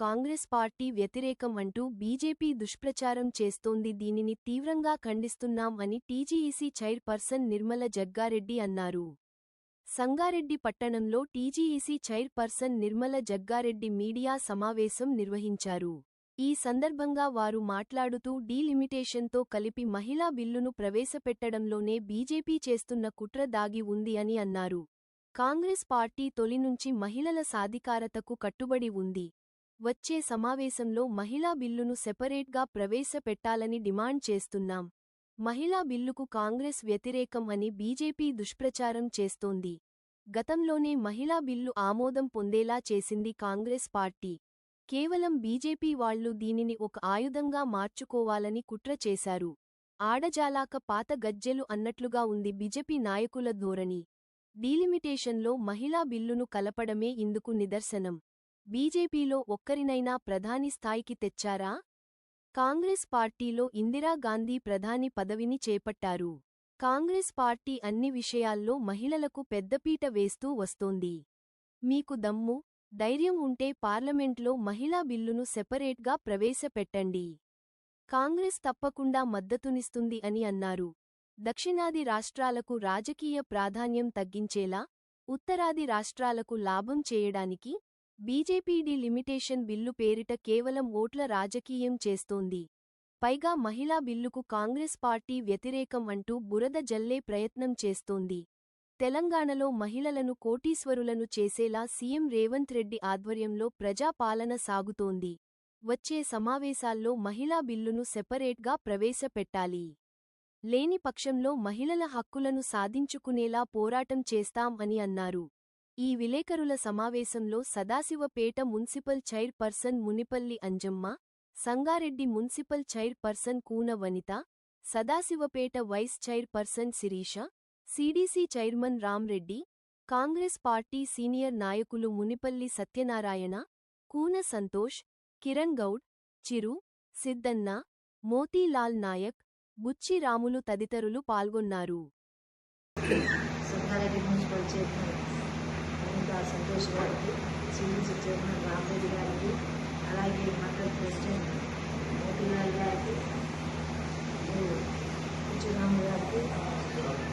Congress party వ్యతిరేకం అంటూ BJP దుష్ప్రచారం చేస్తోంది. దీనిని తీవ్రంగా ఖండిస్తున్నాం అని టీజీఈసీ చైర్పర్సన్ నిర్మల జగ్గారెడ్డి అన్నారు. సంగారెడ్డి పట్టణంలో TGEC chairperson Nirmala Jaggareddy media సమావేశం నిర్వహించారు. ఈ సందర్భంగా వారు మాట్లాడుతూ డీలిమిటేషన్తో కలిపి మహిళా బిల్లును ప్రవేశపెట్టడంలోనే బీజేపీ చేస్తున్న కుట్ర దాగి ఉంది అని అన్నారు. కాంగ్రెస్ పార్టీ తొలి నుంచి మహిళల సాధికారతకు కట్టుబడి ఉంది. వచ్చే సమావేశంలో మహిళా బిల్లును సెపరేట్గా ప్రవేశపెట్టాలని డిమాండ్ చేస్తున్నాం. మహిళా బిల్లుకు కాంగ్రెస్ వ్యతిరేకం అని బీజేపీ దుష్ప్రచారం చేస్తోంది. గతంలోనే మహిళా బిల్లు ఆమోదం పొందేలా చేసింది కాంగ్రెస్ పార్టీ. కేవలం బీజేపీ వాళ్లు దీనిని ఒక ఆయుధంగా మార్చుకోవాలని కుట్ర చేశారు. ఆడజాలాక పాత గజ్జెలు అన్నట్లుగా ఉంది బీజేపీ నాయకుల ధోరణి. డీలిమిటేషన్లో మహిళా బిల్లును కలపడమే ఇందుకు నిదర్శనం. బీజేపీలో ఒక్కరినైనా ప్రధాని స్థాయికి తెచ్చారా? కాంగ్రెస్ పార్టీలో ఇందిరాగాంధీ ప్రధాని పదవిని చేపట్టారు. కాంగ్రెస్ పార్టీ అన్ని విషయాల్లో మహిళలకు పెద్దపీట వేస్తూ వస్తోంది. మీకు దమ్ము, ధైర్యం ఉంటే పార్లమెంట్లో మహిళా బిల్లును సెపరేట్గా ప్రవేశపెట్టండి. కాంగ్రెస్ తప్పకుండా మద్దతునిస్తుంది అని అన్నారు. దక్షిణాది రాష్ట్రాలకు రాజకీయ ప్రాధాన్యం తగ్గించేలా, ఉత్తరాది రాష్ట్రాలకు లాభం చేయడానికి బీజేపీ డీలిమిటేషన్ బిల్లు పేరిట కేవలం ఓట్ల రాజకీయం చేస్తోంది. పైగా మహిళా బిల్లుకు కాంగ్రెస్ పార్టీ వ్యతిరేకం అంటూ బురద జల్లే ప్రయత్నం చేస్తోంది. తెలంగాణలో మహిళలను కోటీశ్వరులను చేసేలా సీఎం రేవంత్ రెడ్డి ఆధ్వర్యంలో ప్రజాపాలన సాగుతోంది. వచ్చే సమావేశాల్లో మహిళా బిల్లును సెపరేట్గా ప్రవేశపెట్టాలి. లేని పక్షంలో మహిళల హక్కులను సాధించుకునేలా పోరాటం చేస్తాం అని అన్నారు. ఈ విలేకరుల సమావేశంలో Sadashivpet municipal chairperson Munipalli Anjamma, Sangareddy municipal chairperson Kuna Vanitha, Sadashivpet vice chairperson Sirisha, CDC chairman Ramreddy, Congress party senior నాయకులు మునిపల్లి సత్యనారాయణ, కూన సంతోష్, కిరణ్ గౌడ్, చిరు, సిద్దన్న, మోతీలాల్ నాయక్, బుచ్చి రాములు తదితరులు పాల్గొన్నారు. సంగారెడ్డి మున్సిపల్ చైర్మన్ సంతోష్ గారికి, సీడీసీ చైర్మన్ రామ్రెడ్డి గారికి, అలాగే మండల్ ప్రెసిడెంట్ మోతీలాల్ గారికి, బుచ్చి రాములు గారికి,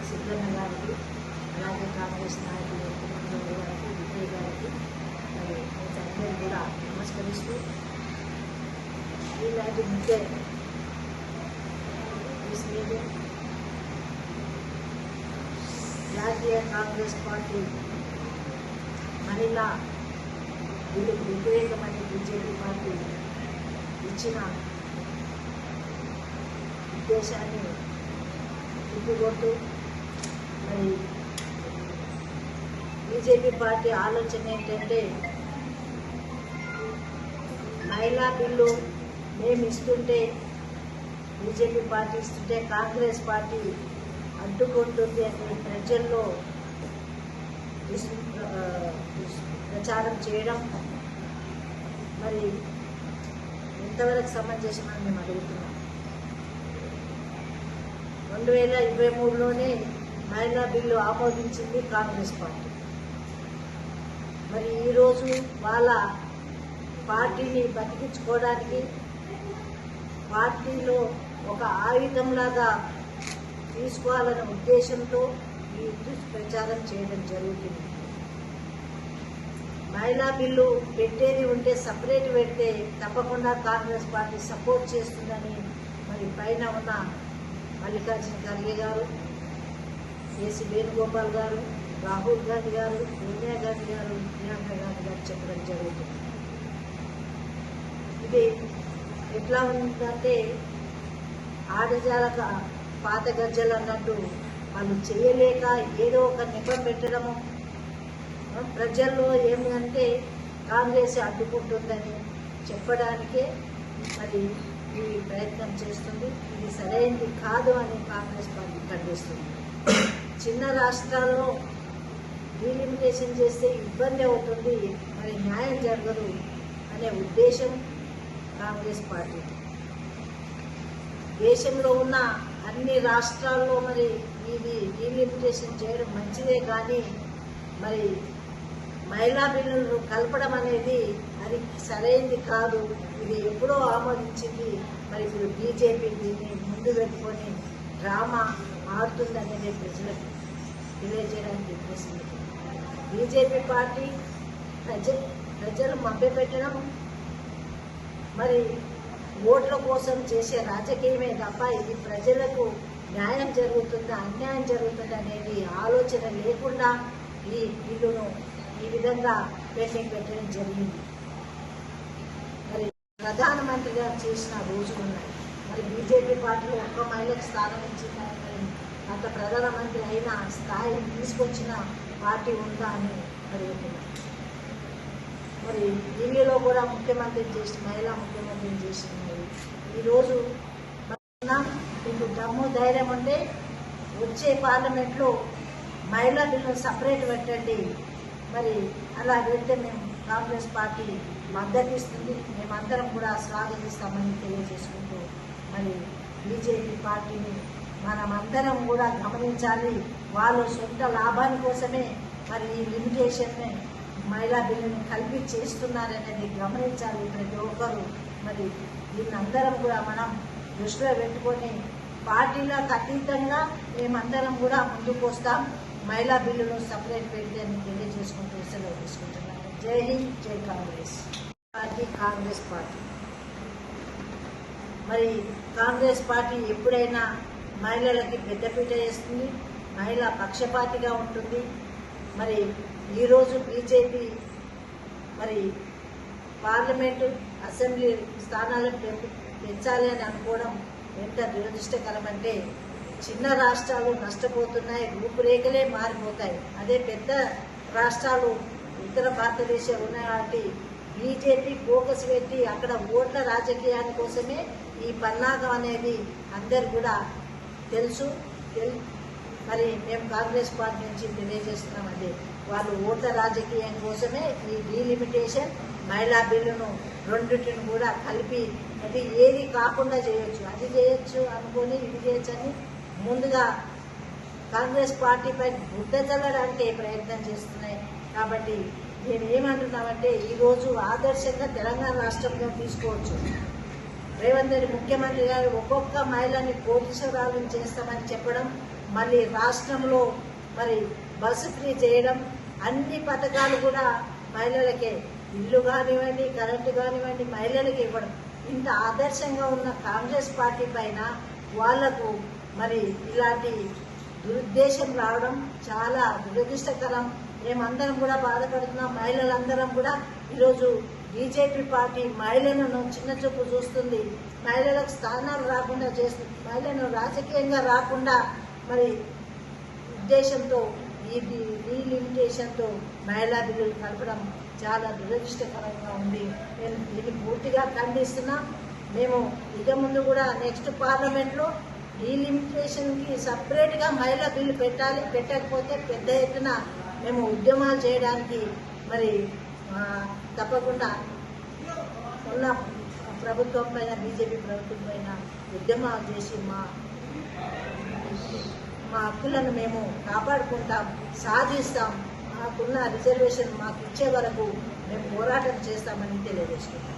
సిద్దన్న గారికి, అలాగే కాంగ్రెస్ నాయకులు కుమార్ గారికి, విజయ్ గారికి అందరూ కూడా నమస్కరిస్తూ ఇలాంటి ముఖ్య జాతీయ కాంగ్రెస్ పార్టీ మహిళా బిల్లుకు వ్యతిరేకమైన బీజేపీ పార్టీ ఇచ్చిన ఉద్దేశాన్ని తిప్పికొట్టు మరి బీజేపీ పార్టీ ఆలోచన ఏంటంటే మహిళా బిల్లు మేము ఇస్తుంటే బీజేపీ పార్టీ ఇస్తుంటే కాంగ్రెస్ పార్టీ అడ్డుకుంటుంది అని ప్రజల్లో ప్రచారం చేయడం మరి ఎంతవరకు సమంజసమని మేము అడుగుతున్నాం. 2023లోనే మహిళా బిల్లు ఆమోదించింది కాంగ్రెస్ పార్టీ. మరి ఈరోజు వాళ్ళ పార్టీని బతికించుకోవడానికి పార్టీలో ఒక ఆయుధంలాగా తీసుకోవాలనే ఉద్దేశంతో ఈ ప్రచారం చేయడం జరుగుతుంది. మహిళా బిల్లు పెట్టేది ఉంటే సపరేట్ పెడితే తప్పకుండా కాంగ్రెస్ పార్టీ సపోర్ట్ చేస్తుందని మరి పైన ఉన్న మల్లికార్జున ఖర్గే గారు, కేసీ వేణుగోపాల్ గారు, రాహుల్ గాంధీ గారు, సోనియా గాంధీ గారు, ప్రియాంక గాంధీ గారు చెప్పడం జరుగుతుంది. ఇది ఎట్లా ఉందంటే ఆడజాలక పాత గజ్జలు అన్నట్టు వాళ్ళు చేయలేక ఏదో ఒక నెపం పెట్టడము, ప్రజల్లో ఏమిటంటే కాంగ్రెస్ అడ్డుకుంటుందని చెప్పడానికే మరి ఈ ప్రయత్నం చేస్తుంది. ఇది సరైనది కాదు అని కాంగ్రెస్ పార్టీ ఖండిస్తుంది. చిన్న రాష్ట్రాల్లో డీలిమిటేషన్ చేస్తే ఇబ్బంది అవుతుంది, మరి న్యాయం జరగదు అనే ఉద్దేశం కాంగ్రెస్ పార్టీ. దేశంలో ఉన్న అన్ని రాష్ట్రాల్లో మరి ఇది డీలిమిటేషన్ చేయడం మంచిదే, కానీ మరి మహిళా బిల్లులు కలపడం అనేది అది సరైనది కాదు. ఇది ఎప్పుడో ఆమోదించింది. మరి ఇప్పుడు బీజేపీ దీన్ని ముందు పెట్టుకొని డ్రామా ఆడుతుందనేది ప్రజలకు తెలియజేయడానికి ఉద్దేశం. బీజేపీ పార్టీ ప్రజలు మభ్యపెట్టడం, మరి ఓట్ల కోసం చేసే రాజకీయమే తప్ప ఇది ప్రజలకు న్యాయం జరుగుతుందా అన్యాయం జరుగుతుందా అనేది ఆలోచన లేకుండా ఈ బిల్లును ఈ విధంగా పెండింగ్ పెట్టడం జరిగింది. మరి ప్రధానమంత్రి గారు చేసిన రోజులు ఉన్నాయి. మరి బీజేపీ పార్టీలో ఒక్క మహిళకు స్థానం ఇచ్చిందని, మరి అంత ప్రధానమంత్రి అయిన స్థాయిని తీసుకొచ్చిన పార్టీ ఉందా అని అడుగుతున్నారు. మరి ఢిల్లీలో కూడా ముఖ్యమంత్రిని చేసి మహిళా ముఖ్యమంత్రిని చేసింది. ఈరోజు మీకు దమ్ము ధైర్యం ఉంటే వచ్చే పార్లమెంట్లో మహిళా బిల్లు సపరేట్ పెట్టండి. మరి అలా పెడితే మేము కాంగ్రెస్ పార్టీ మద్దతు ఇస్తుంది. మేమందరం కూడా స్వాగతిస్తామని తెలియజేసుకుంటూ మరి బీజేపీ పార్టీని మనమందరం కూడా గమనించాలి. వాళ్ళు సొంత లాభాని కోసమే మరి ఈ లిమిటేషన్ని మహిళా బిల్లుని కలిపి చేస్తున్నారనేది గమనించాలి ప్రతి ఒక్కరు. మరి దీన్ని అందరం కూడా మనం దృష్టిలో పెట్టుకొని పార్టీలకు అతీతంగా మేమందరం కూడా ముందుకు వస్తాం. మహిళా బిల్లును సపరేట్ పెడితే అని తెలియజేసుకుంటూ సెలవు తీసుకుంటున్నాను. జై హింద్, జై కాంగ్రెస్ పార్టీ. కాంగ్రెస్ పార్టీ మరి కాంగ్రెస్ పార్టీ ఎప్పుడైనా మహిళలకి పెద్దపీట వేస్తుంది, మహిళా పక్షపాతిగా ఉంటుంది. మరి ఈరోజు బీజేపీ మరి పార్లమెంటు అసెంబ్లీ స్థానాలను పెంచాలి అని అనుకోవడం ఎంత దురదృష్టకరం అంటే, చిన్న రాష్ట్రాలు నష్టపోతున్నాయి, రూపురేఖలే మారిపోతాయి. అదే పెద్ద రాష్ట్రాలు ఉత్తర భారతదేశం ఉన్న కాబట్టి బీజేపీ ఫోకస్ పెట్టి అక్కడ ఓట్ల రాజకీయాని కోసమే ఈ పన్నాగం అనేది అందరు కూడా తెలుసు. మరి మేము కాంగ్రెస్ పార్టీ నుంచి తెలియజేస్తున్నాం. అదే వాళ్ళు ఓట్ల రాజకీయం కోసమే ఈ డీలిమిటేషన్ మహిళా బిల్లును రెండింటిని కూడా కలిపి అది ఏది కాకుండా చేయొచ్చు, అది చేయొచ్చు అనుకొని ఇది చేయొచ్చు అని ముందుగా కాంగ్రెస్ పార్టీపై బుద్ధ చల్లడానికి ప్రయత్నం చేస్తున్నాయి. కాబట్టి నేను ఏమంటున్నామంటే ఈరోజు ఆదర్శంగా తెలంగాణ రాష్ట్రంలో తీసుకోవచ్చు. రేవంత్ రెడ్డి ముఖ్యమంత్రి గారు ఒక్కొక్క మహిళని కోటీశ్వరాలను చేస్తామని చెప్పడం, మళ్ళీ రాష్ట్రంలో మరి బస్సు ఫ్రీ చేయడం, అన్ని పథకాలు కూడా మహిళలకే, ఇల్లు కానివ్వండి, కరెంటు కానివ్వండి మహిళలకు ఇవ్వడం. ఇంత ఆదర్శంగా ఉన్న కాంగ్రెస్ పార్టీ పైన వాళ్లకు మరి ఇలాంటి దురుద్దేశం రావడం చాలా దురదృష్టకరం. మేమందరం కూడా బాధపడుతున్నాం. మహిళలందరం కూడా ఈరోజు బీజేపీ పార్టీ మహిళలను చిన్న చూపు చూస్తుంది, మహిళలకు స్థానాలు రాకుండా చేస్తుంది, మహిళలను రాజకీయంగా రాకుండా మరి ఉద్దేశంతో ఈ లిమిటేషన్తో మహిళా బిల్లులు కలపడం చాలా దురదృష్టకరంగా ఉంది. నేను దీన్ని పూర్తిగా ఖండిస్తున్నాం. మేము ఇక ముందు కూడా నెక్స్ట్ పార్లమెంట్లో ఈ లిమిటేషన్కి సపరేట్గా మహిళా బిల్లు పెట్టాలి. పెట్టకపోతే పెద్ద ఎత్తున మేము ఉద్యమాలు చేయడానికి మరి తప్పకుండా ఉన్న ప్రభుత్వం పైన, బీజేపీ ప్రభుత్వం పైన ఉద్యమాలు చేసి మా హక్కులను మేము కాపాడుకుంటాం, సాధిస్తాం. మాకున్న రిజర్వేషన్ మాకు ఇచ్చే వరకు మేము పోరాటం చేస్తామని తెలియజేస్తున్నాం.